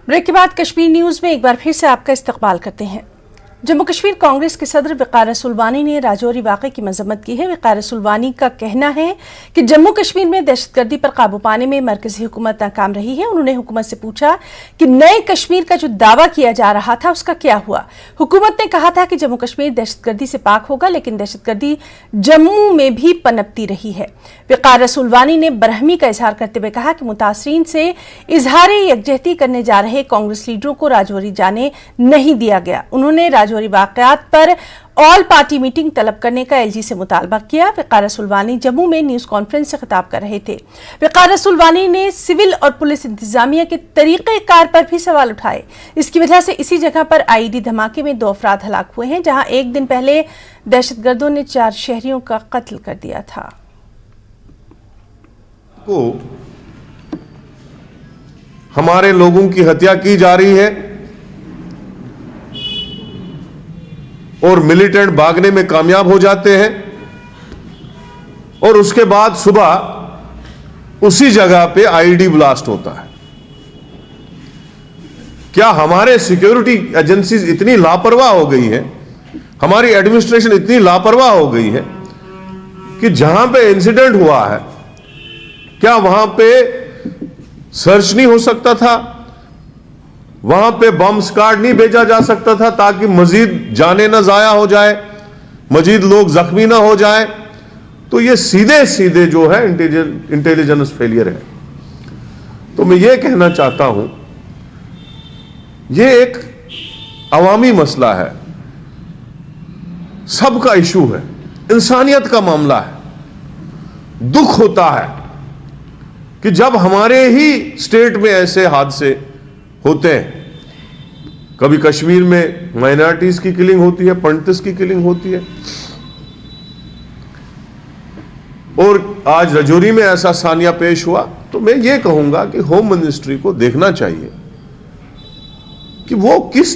Break के बाद Kashmir news में एक बार फिर से आपका इस्तकबाल करते हैं। जम्मू कश्मीर कांग्रेस के सदर वक़ार रसूलवानी ने राजौरी वाक़े की मजम्मत की है। वक़ार रसूलवानी का कहना है कि जम्मू कश्मीर में दहशतगर्दी पर काबू पाने में मरकजी हुकूमत नाकाम रही है। उन्होंने हुकूमत से पूछा कि नए कश्मीर का जो दावा किया जा रहा था उसका क्या हुआ। हुकूमत ने कहा था कि जम्मू कश्मीर दहशतगर्दी से पाक होगा, लेकिन दहशतगर्दी जम्मू में भी पनपती रही है। वक़ार रसूलवानी ने बरहमी का इजहार करते हुए कहा कि मुतासरीन से इजहार यकजहती करने जा रहे कांग्रेस लीडरों को राजौरी जाने नहीं दिया गया। उन्होंने राजौरी वाक़यात पर ऑल पार्टी मीटिंग तलब करने का एलजी से मुतालबा किया। वक़ार रसूलवानी जम्मू में न्यूज कॉन्फ्रेंस से खिताब कर रहे थे। वक़ार रसूलवानी ने सिविल और पुलिस इंतजामिया के तरीक़ेकार पर भी सवाल उठाए। इसकी वजह से इसी जगह पर आईईडी धमाके में 2 अफराद हलाक हुए हैं, जहां एक दिन पहले दहशतगर्दों ने 4 शहरियों का कत्ल कर दिया था। को हमारे लोगों की हत्या की जा रही है और मिलिटेंट भागने में कामयाब हो जाते हैं और उसके बाद सुबह उसी जगह पे आईईडी ब्लास्ट होता है। क्या हमारे सिक्योरिटी एजेंसीज इतनी लापरवाह हो गई है, हमारी एडमिनिस्ट्रेशन इतनी लापरवाह हो गई है कि जहां पे इंसिडेंट हुआ है क्या वहां पे सर्च नहीं हो सकता था, वहां पे बम स्क्वाड नहीं भेजा जा सकता था ताकि मजीद जाने ना जाया हो जाए, मजीद लोग जख्मी ना हो जाए? तो ये सीधे सीधे जो है इंटेलिजेंस फेलियर है। तो मैं ये कहना चाहता हूं, ये एक अवामी मसला है, सबका इशू है, इंसानियत का मामला है। दुख होता है कि जब हमारे ही स्टेट में ऐसे हादसे होते हैं। कभी कश्मीर में माइनॉरिटीज की किलिंग होती है, पंडित्स की किलिंग होती है, और आज राजौरी में ऐसा सानिया पेश हुआ। तो मैं ये कहूंगा कि होम मिनिस्ट्री को देखना चाहिए कि वो किस